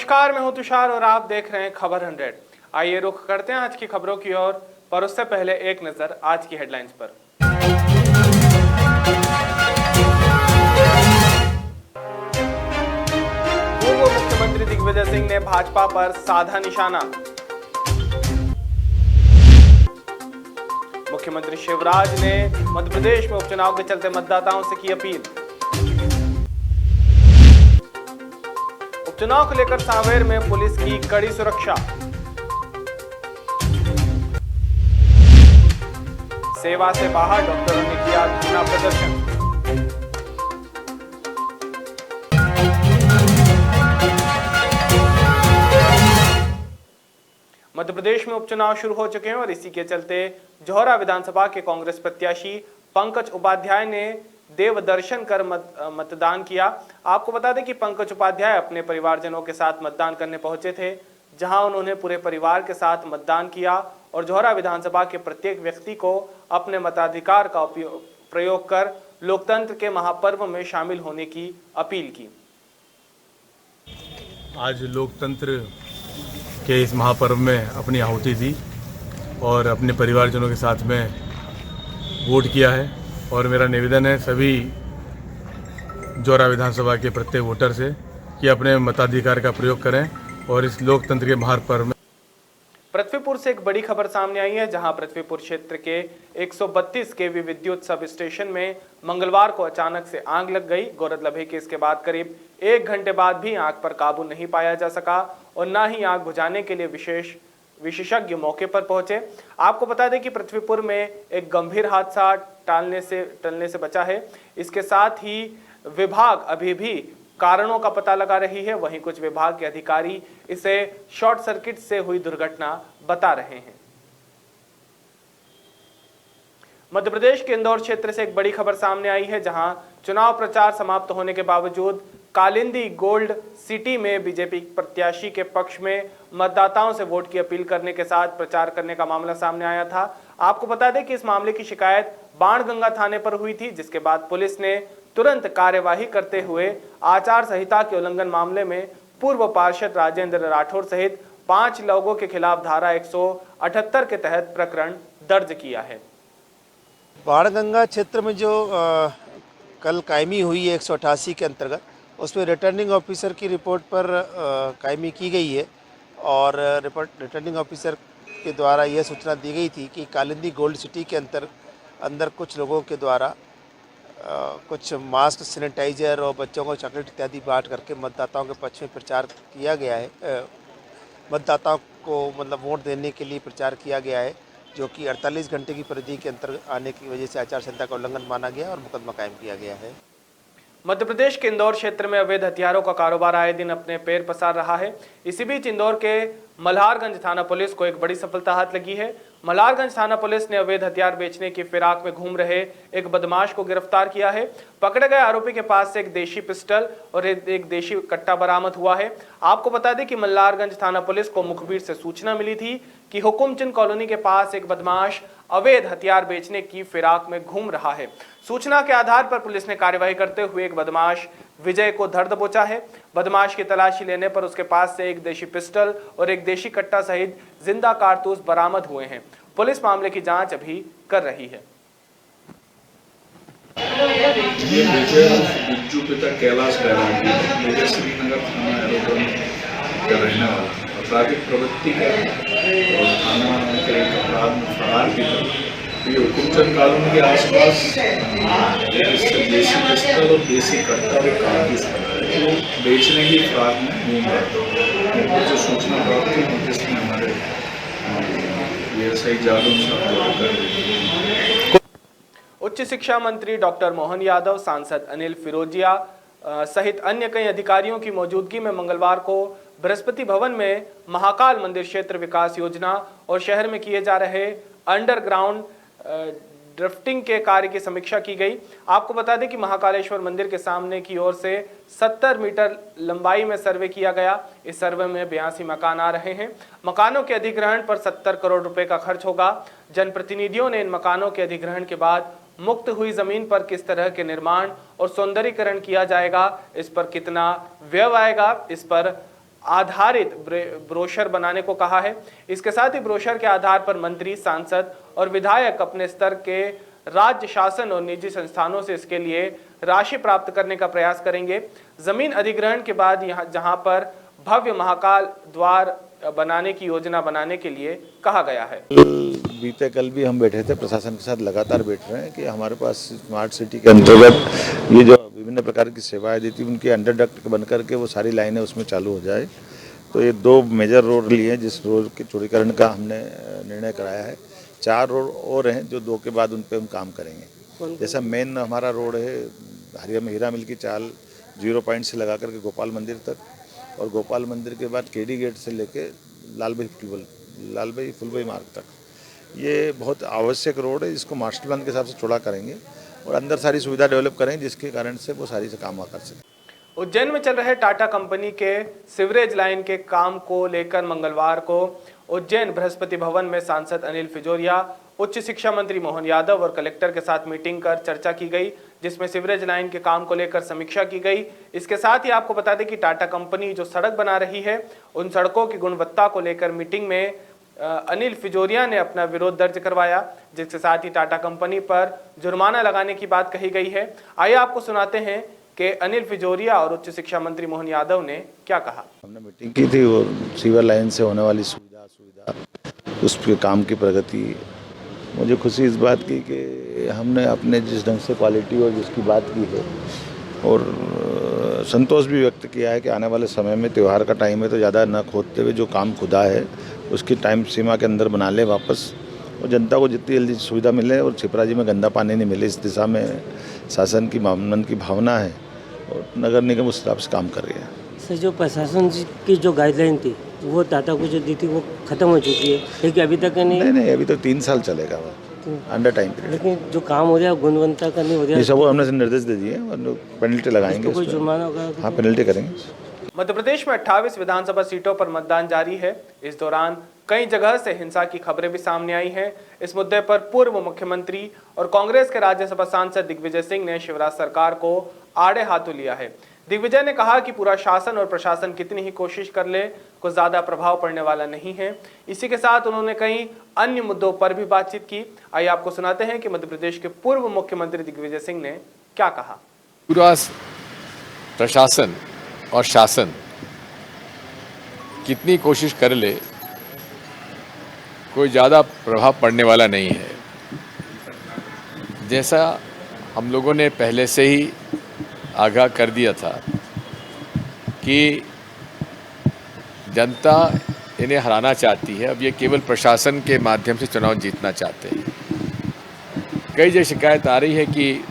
नमस्कार, मैं हूं तुषार और आप देख रहे हैं खबर 100। आइए रुख करते हैं आज की खबरों की ओर, पर उससे पहले एक नजर आज की हेडलाइंस पर। पूर्व मुख्यमंत्री दिग्विजय सिंह ने भाजपा पर साधा निशाना। मुख्यमंत्री शिवराज ने मध्य प्रदेश में उपचुनाव के चलते मतदाताओं से की अपील। उपचुनाव को लेकर सांवेर में पुलिस की कड़ी सुरक्षा। सेवा से बाहर डॉक्टरों ने किया धरना प्रदर्शन। मध्य प्रदेश में उपचुनाव शुरू हो चुके हैं और इसी के चलते जौहरा विधानसभा के कांग्रेस प्रत्याशी पंकज उपाध्याय ने देव दर्शन कर मतदान किया। आपको बता दें कि पंकज उपाध्याय अपने परिवारजनों के साथ मतदान करने पहुंचे थे, जहां उन्होंने पूरे परिवार के साथ मतदान किया और जौहरा विधानसभा के प्रत्येक व्यक्ति को अपने मताधिकार का प्रयोग कर लोकतंत्र के महापर्व में शामिल होने की अपील की। आज लोकतंत्र के इस महापर्व में अपनी आहुति दी और अपने परिवारजनों के साथ में वोट किया है और मेरा निवेदन है सभी जौहरा विधानसभा के प्रत्येक वोटर से कि अपने मताधिकार का प्रयोग करें और इस लोकतंत्र के महापर्व में। पृथ्वीपुर से एक बड़ी खबर सामने आई है, जहां पृथ्वीपुर क्षेत्र के 132 केवी विद्युत सब स्टेशन में मंगलवार को अचानक से आग लग गई। गौरतलब है कि इसके बाद करीब 1 घंटे बाद भी आग पर काबू नहीं पाया जा सका और न ही आग बुझाने के लिए विशेषज्ञ मौके पर पहुंचे। आपको बता दें कि पृथ्वीपुर में एक गंभीर हादसा टलने से बचा है। इसके साथ ही विभाग अभी भी कारणों का पता लगा रही है, वहीं कुछ विभाग के अधिकारी इसे शॉर्ट सर्किट से हुई दुर्घटना बता रहे हैं। मध्य प्रदेश के इंदौर क्षेत्र से एक बड़ी खबर सामने आई है, जहां चुनाव प्रचार समाप्त होने के बावजूद कालिंदी गोल्ड सिटी में बीजेपी प्रत्याशी के पक्ष में मतदाताओं से वोट की अपील करने के साथ प्रचार करने का मामला सामने आया था। आपको बता दें कि इस मामले की शिकायत बाणगंगा थाने पर हुई थी, जिसके बाद पुलिस ने तुरंत कार्यवाही करते हुए आचार संहिता के उल्लंघन मामले में पूर्व पार्षद राजेंद्र राठौर सहित 5 लोगों के खिलाफ धारा 178 के तहत प्रकरण दर्ज किया है। बाणगंगा क्षेत्र में जो कल कायमी हुई है 188 के अंतर्गत, उसमें रिटर्निंग ऑफिसर की रिपोर्ट पर कायमी की गई है और रिटर्निंग ऑफिसर के द्वारा यह सूचना दी गई थी कि कालिंदी गोल्ड सिटी के अंदर कुछ लोगों के द्वारा कुछ मास्क, सैनिटाइजर और बच्चों को चॉकलेट इत्यादि बांट करके मतदाताओं के पक्ष में प्रचार किया गया है। मतदाताओं को मतलब वोट देने के लिए प्रचार किया गया है, जो कि 48 घंटे की परिधि के अंतर आने की वजह से आचार संहिता का उल्लंघन माना गया और मुकदमा कायम किया गया है। मध्य प्रदेश के इंदौर क्षेत्र में अवैध हथियारों का कारोबार आए दिन अपने पैर पसार रहा है। इसी बीच इंदौर के मल्हारगंज थाना पुलिस को एक बड़ी सफलता हाथ लगी है। मल्हारगंज थाना पुलिस ने अवैध हथियार बेचने की फिराक में घूम रहे एक बदमाश को गिरफ्तार किया है। पकड़े गए आरोपी के पास से एक देशी पिस्टल और एक देशी कट्टा बरामद हुआ है। आपको बता दें कि मल्हारगंज थाना पुलिस को मुखबिर से सूचना मिली थी कि हुकुमचंद कॉलोनी के पास एक बदमाश अवैध हथियार बेचने की फिराक में घूम रहा है। सूचना के आधार पर पुलिस ने कार्यवाही करते हुए एक बदमाश विजय को धर दबोचा है। बदमाश की तलाशी लेने पर उसके पास से एक देशी पिस्टल और एक देशी कट्टा सहित जिंदा कारतूस बरामद हुए हैं। पुलिस मामले की जांच अभी कर रही है। ये बिज्जू पिता कैलाश बैरागी श्रीनगर थाना एरोड्रोम का रहने वाला अपराधिक प्रवृत्ति का और थाना के एक अपराध में फरार भी था। ये हुकुमचंद कॉलोनी के आसपास देसी पिस्टल और देसी कट्टा और कारतूस बेचने की फिराक में घूम रहा था। जो सूचना प्राप्त हुई जिसमें हमारे सही उच्च शिक्षा मंत्री डॉक्टर मोहन यादव, सांसद अनिल फिरोजिया सहित अन्य कई अधिकारियों की मौजूदगी में मंगलवार को बृहस्पति भवन में महाकाल मंदिर क्षेत्र विकास योजना और शहर में किए जा रहे अंडरग्राउंड ड्रिफ्टिंग के कार्य की समीक्षा की गई। आपको बता दें कि महाकालेश्वर मंदिर के सामने की ओर से 70 मीटर लंबाई में सर्वे किया गया। इस सर्वे में 82 मकान आ रहे हैं। मकानों के अधिग्रहण पर 70 करोड़ रुपए का खर्च होगा। जनप्रतिनिधियों ने इन मकानों के अधिग्रहण के बाद मुक्त हुई जमीन पर किस तरह के निर्माण और सौंदर्यीकरण किया जाएगा, इस पर कितना व्यय आएगा, इस पर आधारित ब्रोशर बनाने को कहा है। इसके साथ ही ब्रोशर के आधार पर मंत्री, सांसद और विधायक अपने स्तर के राज्य शासन और निजी संस्थानों से इसके लिए राशि प्राप्त करने का प्रयास करेंगे। जमीन अधिग्रहण के बाद जहां पर भव्य महाकाल द्वार बनाने की योजना बनाने के लिए कहा गया है। बीते कल भी हम बैठे थे, प्रशासन के साथ लगातार बैठ रहे हैं कि हमारे पास स्मार्ट सिटी के अंतर्गत ये जो विभिन्न प्रकार की सेवाएं देती है उनके अंडरडक्ट बन करके वो सारी लाइनें उसमें चालू हो जाए। तो ये 2 मेजर रोड लिए हैं जिस रोड के चौड़ीकरण का हमने निर्णय कराया है। 4 रोड और हैं जो 2 के बाद उन पर हम काम करेंगे। जैसा मेन हमारा रोड है हीरा मिल की चाल 0 पॉइंट से लगा करके गोपाल मंदिर तक, और गोपाल मंदिर के बाद केडी गेट से लेके लाल भाई फुलभाई मार्ग तक, ये बहुत आवश्यक रोड है। इसको मास्टर प्लान के हिसाब से चौड़ा करेंगे और अंदर सारी सुविधा डेवलप करेंगे जिसके कारण से वो सारी से काम कर सकें। उज्जैन में चल रहे टाटा कंपनी के सीवरेज लाइन के काम को लेकर मंगलवार को उज्जैन बृहस्पति भवन में सांसद अनिल फिजोरिया, उच्च शिक्षा मंत्री मोहन यादव और कलेक्टर के साथ मीटिंग कर चर्चा की गई, जिसमें सीवरेज लाइन के काम को लेकर समीक्षा की गई। इसके साथ ही आपको बता दें कि टाटा कंपनी जो सड़क बना रही है उन सड़कों की गुणवत्ता को लेकर मीटिंग में अनिल फिजोरिया ने अपना विरोध दर्ज करवाया, जिसके साथ ही टाटा कंपनी पर जुर्माना लगाने की बात कही गई है। आइए आपको सुनाते हैं कि अनिल फिजोरिया और उच्च शिक्षा मंत्री मोहन यादव ने क्या कहा। हमने मीटिंग की थी और सीवर लाइन से होने वाली सुविधा उसके काम की प्रगति, मुझे खुशी इस बात की कि हमने अपने जिस ढंग से क्वालिटी और जिसकी बात की है और संतोष भी व्यक्त किया है कि आने वाले समय में त्यौहार का टाइम है तो ज़्यादा न खोदते हुए जो काम खुदा है उसकी टाइम सीमा के अंदर बना ले वापस, और जनता को जितनी जल्दी सुविधा मिले और छिपराजी में गंदा पानी नहीं मिले, इस दिशा में शासन की की भावना है और नगर निगम उस हिसाब से काम कर रही है। सर, जो प्रशासन की जो गाइडलाइन थी वो टाटा को जो दी थी वो खत्म हो चुकी है, लेकिन अभी तक नहीं, अभी तक 3 साल चलेगा वो अंडर टाइम पीरियड। लेकिन जो काम हो रहा है गुणवत्ता का नहीं हो रहा है, सब हमने निर्देश दे दिए और पेनल्टी लगाएंगे, कोई जुर्माना होगा। हाँ, पेनल्टी करेंगे। मध्य प्रदेश में 28 विधानसभा सीटों पर मतदान जारी है। इस दौरान कई जगह से हिंसा की खबरें भी सामने आई हैं। इस मुद्दे पर पूर्व मुख्यमंत्री और कांग्रेस के राज्यसभा सांसद दिग्विजय सिंह ने शिवराज सरकार को आड़े हाथों लिया है। दिग्विजय ने कहा कि पूरा शासन और प्रशासन कितनी ही कोशिश कर ले, कुछ ज्यादा प्रभाव पड़ने वाला नहीं है। इसी के साथ उन्होंने कई अन्य मुद्दों पर भी बातचीत की। आइए आपको सुनाते हैं कि मध्य प्रदेश के पूर्व मुख्यमंत्री दिग्विजय सिंह ने क्या कहा। पूरा प्रशासन और शासन कितनी कोशिश कर ले, कोई ज़्यादा प्रभाव पड़ने वाला नहीं है। जैसा हम लोगों ने पहले से ही आगाह कर दिया था कि जनता इन्हें हराना चाहती है, अब ये केवल प्रशासन के माध्यम से चुनाव जीतना चाहते हैं। कई जगह शिकायत आ रही है कि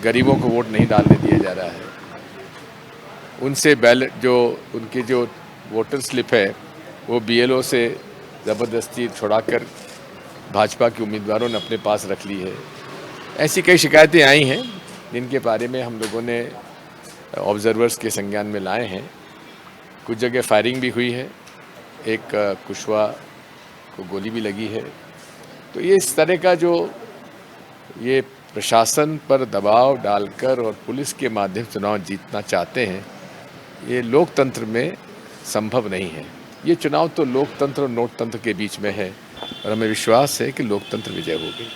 गरीबों को वोट नहीं डालने दिया जा रहा है, उनसे बैलेट जो उनकी जो वोटर स्लिप है वो BLO से ज़बरदस्ती छुड़ाकर भाजपा के उम्मीदवारों ने अपने पास रख ली है। ऐसी कई शिकायतें आई हैं जिनके बारे में हम लोगों ने ऑब्जर्वर्स के संज्ञान में लाए हैं। कुछ जगह फायरिंग भी हुई है, एक कुशवाहा को गोली भी लगी है। तो ये इस तरह का जो ये प्रशासन पर दबाव डालकर और पुलिस के माध्यम से चुनाव जीतना चाहते हैं, ये लोकतंत्र में संभव नहीं है। ये चुनाव तो लोकतंत्र और नोटतंत्र के बीच में है और हमें विश्वास है कि लोकतंत्र विजय होगी।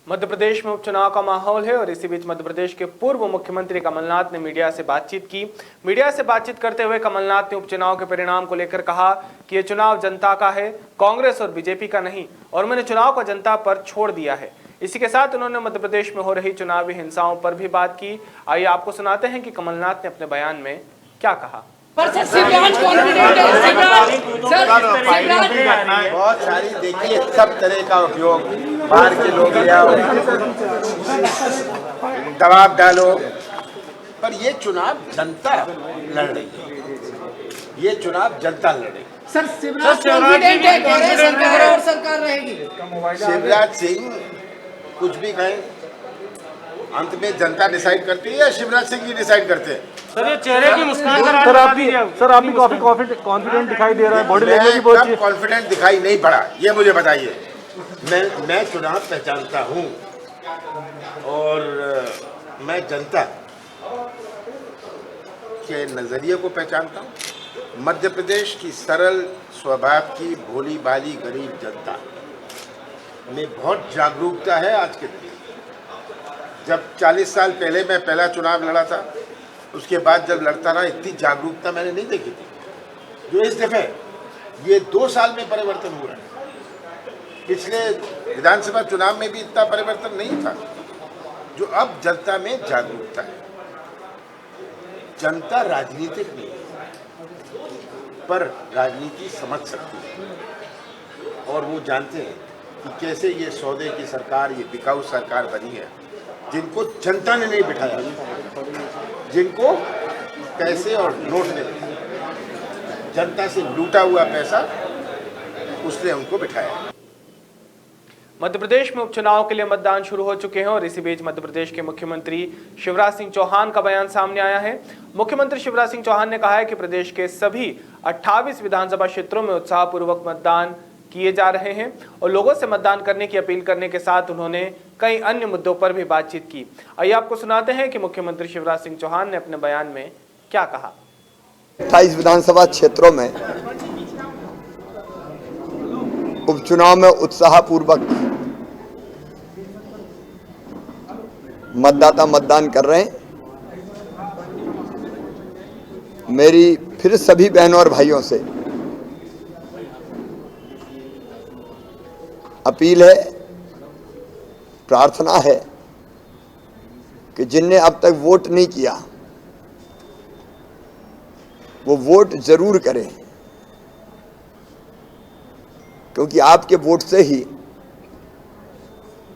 मध्य प्रदेश में उपचुनाव का माहौल है और इसी बीच मध्य प्रदेश के पूर्व मुख्यमंत्री कमलनाथ ने मीडिया से बातचीत की। मीडिया से बातचीत करते हुए कमलनाथ ने उपचुनाव के परिणाम को लेकर कहा कि ये चुनाव जनता का है, कांग्रेस और बीजेपी का नहीं, और मैंने चुनाव को जनता पर छोड़ दिया है। इसी के साथ उन्होंने मध्य प्रदेश में हो रही चुनावी हिंसाओं पर भी बात की। आइए आपको सुनाते हैं कि कमलनाथ ने अपने बयान में क्या कहा। बहुत सारी देखिए, सब तरह का उपयोग, बाहर के लोग या दबाव डालो, पर ये चुनाव जनता लड़ रही है, ये चुनाव जनता लड़ेगी। सर, शिवराज कॉन्फिडेंट है, कह रहे सरकार और सरकार रहेगी। शिवराज सिंह कुछ भी कहें, अंत में जनता डिसाइड करती है या शिवराज सिंह जी डिसाइड करते हैं? सर, ये चेहरे की मुस्कान सर आप भी काफी कॉन्फिडेंट दिखाई दे रहा है, बॉडी लैंग्वेज भी बहुत अच्छी है। कॉन्फिडेंट दिखाई नहीं पड़ा, ये मुझे बताइए। मैं चुनाव पहचानता हूँ और मैं जनता के नजरिए को पहचानता हूँ मध्य प्रदेश की सरल स्वभाव की भोली भाली गरीब जनता में बहुत जागरूकता है आज के दिन। जब 40 साल पहले मैं पहला चुनाव लड़ा था, उसके बाद जब लड़ता रहा, इतनी जागरूकता मैंने नहीं देखी थी जो इस दफे ये 2 साल में परिवर्तन हुआ है। पिछले विधानसभा चुनाव में भी इतना परिवर्तन नहीं था जो अब जनता में जागरूकता है। जनता राजनीतिक नहीं है, पर राजनीति समझ सकती है और वो जानते हैं कि कैसे ये सौदे की सरकार, ये बिकाऊ सरकार बनी है, जिनको जनता ने नहीं बिठाया, जिनको पैसे और नोट ने बिठाया, जनता से लूटा हुआ पैसा उसने उनको बिठाया। मध्य प्रदेश में उपचुनाव के लिए मतदान शुरू हो चुके हैं और इसी बीच मध्य प्रदेश के मुख्यमंत्री शिवराज सिंह चौहान का बयान सामने आया है। मुख्यमंत्री शिवराज सिंह चौहान ने कहा है कि प्रदेश के सभी 28 विधानसभा क्षेत्रों में उत्साहपूर्वक मतदान किए जा रहे हैं और लोगों से मतदान करने की अपील करने के साथ उन्होंने कई अन्य मुद्दों पर भी बातचीत की। आइए आपको सुनाते हैं कि मुख्यमंत्री शिवराज सिंह चौहान ने अपने बयान में क्या कहा। 28 विधानसभा क्षेत्रों में उपचुनाव में उत्साहपूर्वक मतदाता मतदान कर रहे हैं। मेरी फिर सभी बहनों और भाइयों से अपील है, प्रार्थना है कि जिनने अब तक वोट नहीं किया वो वोट जरूर करें, क्योंकि आपके वोट से ही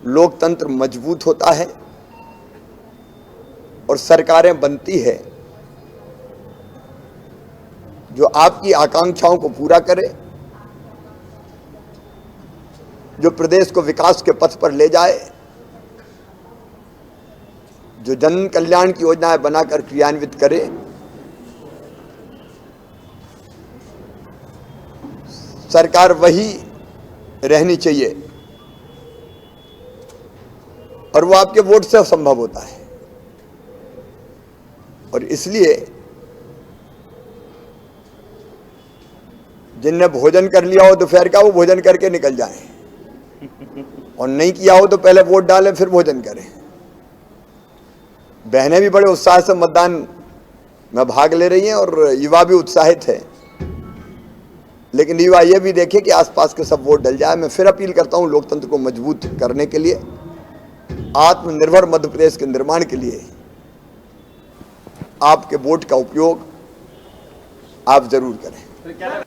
लोकतंत्र मजबूत होता है और सरकारें बनती है जो आपकी आकांक्षाओं को पूरा करे, जो प्रदेश को विकास के पथ पर ले जाए, जो जन कल्याण की योजनाएं बनाकर क्रियान्वित करे। सरकार वही रहनी चाहिए और वो आपके वोट से संभव होता है। और इसलिए जिनने भोजन कर लिया हो दोपहर का, वो भोजन करके निकल जाएं, और नहीं किया हो तो पहले वोट डालें फिर भोजन करें। बहनें भी बड़े उत्साह से मतदान में भाग ले रही हैं और युवा भी उत्साहित है, लेकिन युवा ये भी देखे कि आसपास के सब वोट डल जाए। मैं फिर अपील करता हूं, लोकतंत्र को मजबूत करने के लिए, आत्मनिर्भर मध्य प्रदेश के निर्माण के लिए आपके वोट का उपयोग आप जरूर करें।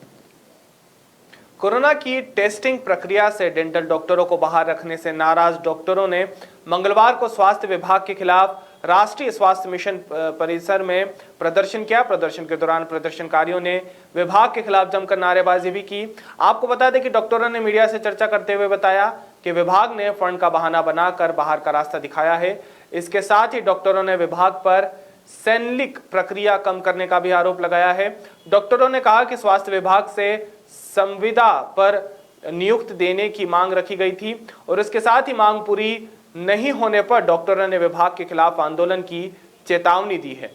कोरोना की टेस्टिंग प्रक्रिया से डेंटल डॉक्टरों को बाहर रखने से नाराज डॉक्टरों ने मंगलवार को स्वास्थ्य विभाग के खिलाफ राष्ट्रीय स्वास्थ्य मिशन परिसर में प्रदर्शन किया। प्रदर्शन के दौरान प्रदर्शनकारियों ने विभाग के खिलाफ जमकर नारेबाजी भी की। आपको बता दें कि डॉक्टरों ने मीडिया से चर्चा करते हुए बताया कि विभाग ने फंड का बहाना बनाकर बाहर का रास्ता दिखाया है। इसके साथ ही डॉक्टरों ने विभाग पर सैनलिक प्रक्रिया कम करने का भी आरोप लगाया है। डॉक्टरों ने कहा कि स्वास्थ्य विभाग से संविदा पर नियुक्त देने की मांग रखी गई थी और इसके साथ ही मांग पूरी नहीं होने पर डॉक्टरों ने विभाग के खिलाफ आंदोलन की चेतावनी दी है।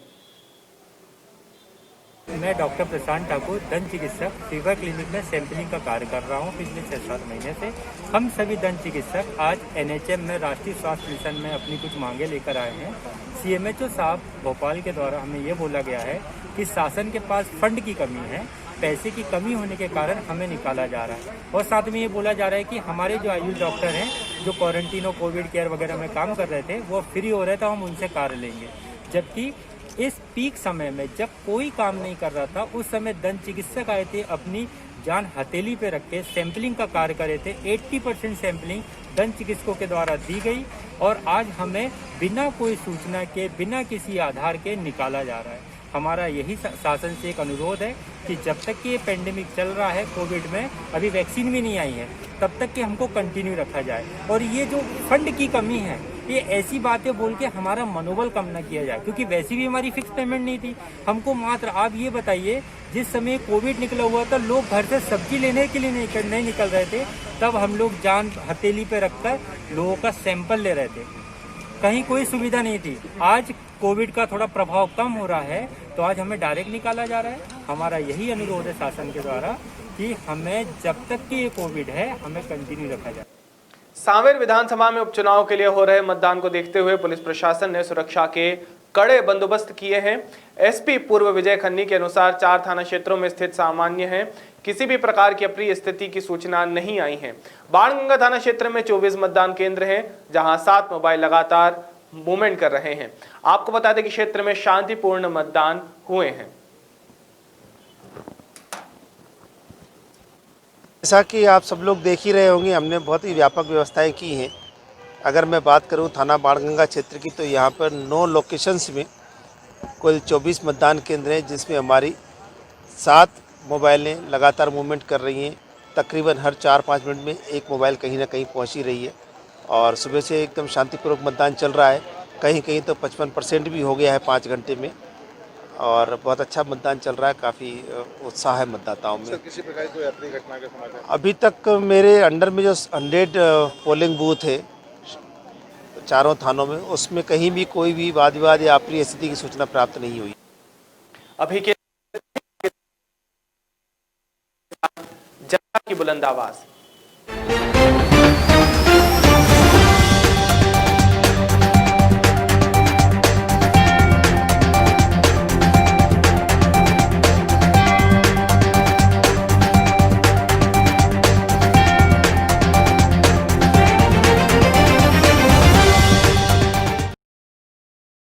मैं डॉक्टर प्रशांत ठाकुर, दंत चिकित्सक, फीवर क्लिनिक में सैंपलिंग का कार्य कर रहा हूं पिछले 6-7 महीने से। हम सभी दंत चिकित्सक आज NHM में राष्ट्रीय स्वास्थ्य मिशन में अपनी कुछ मांगे लेकर आए हैं। CMHO साहब भोपाल के द्वारा हमें ये बोला गया है कि शासन के पास फंड की कमी है, पैसे की कमी होने के कारण हमें निकाला जा रहा है। और साथ में ये बोला जा रहा है कि हमारे जो आयुष डॉक्टर हैं जो क्वारंटीन और कोविड केयर वगैरह में काम कर रहे थे वो फ्री हो रहे थे, हम उनसे कार्य लेंगे। जबकि इस पीक समय में जब कोई काम नहीं कर रहा था, उस समय दंत चिकित्सक आए थे, अपनी जान हथेली पे रख के सैंपलिंग का कार्य करे थे। 80% सैंपलिंग दंत चिकित्सकों के द्वारा दी गई और आज हमें बिना कोई सूचना के, बिना किसी आधार के निकाला जा रहा है। हमारा यही शासन से एक अनुरोध है कि जब तक कि ये पेंडेमिक चल रहा है, कोविड में अभी वैक्सीन भी नहीं आई है, तब तक कि हमको कंटिन्यू रखा जाए। और ये जो फंड की कमी है, ये ऐसी बातें बोल के हमारा मनोबल कम न किया जाए, क्योंकि वैसे भी हमारी फिक्स पेमेंट नहीं थी। हमको मात्र आप ये बताइए, जिस समय कोविड निकला हुआ था, लोग घर से सब्जी लेने के लिए नहीं निकल रहे थे, तब हम लोग जान हथेली पे रखकर लोगों का सैंपल ले रहे थे। कहीं कोई सुविधा नहीं थी। आज कोविड का थोड़ा प्रभाव कम हो रहा है तो आज हमें डायरेक्ट निकाला जा रहा है। हमारा यही अनुरोध है शासन के द्वारा कि हमें जब तक कि ये कोविड है हमें कंटिन्यू रखा जाए। सांवेर विधानसभा में उपचुनाव के लिए हो रहे मतदान को देखते हुए पुलिस प्रशासन ने सुरक्षा के कड़े बंदोबस्त किए हैं। एसपी पूर्व विजय खन्नी के अनुसार 4 थाना क्षेत्रों में स्थित सामान्य है, किसी भी प्रकार की अप्रिय स्थिति की सूचना नहीं आई है। बाणगंगा थाना क्षेत्र में 24 मतदान केंद्र हैं, जहां 7 मोबाइल लगातार मूवमेंट कर रहे हैं। आपको बता दें कि क्षेत्र में शांतिपूर्ण मतदान हुए हैं। जैसा कि आप सब लोग देख ही रहे होंगे, हमने बहुत ही व्यापक व्यवस्थाएं की हैं। अगर मैं बात करूं थाना बाणगंगा क्षेत्र की, तो यहाँ पर 9 लोकेशंस में कुल 24 मतदान केंद्र हैं, जिसमें हमारी 7 मोबाइलें लगातार मूवमेंट कर रही हैं। तकरीबन हर 4-5 मिनट में एक मोबाइल कहीं ना कहीं पहुँच ही रही है और सुबह से एकदम शांतिपूर्वक मतदान चल रहा है। कहीं कहीं तो 55% भी हो गया है 5 घंटे में और बहुत अच्छा मतदान चल रहा है। काफ़ी उत्साह है मतदाताओं में। किसी प्रकार की अप्रिय घटना के समाचार अभी तक मेरे अंडर में जो 100 पोलिंग बूथ है चारों थानों में, उसमें कहीं भी कोई भी वाद विवाद या अप्रिय स्थिति की सूचना प्राप्त नहीं हुई। अभी के जनता की बुलंद आवाज।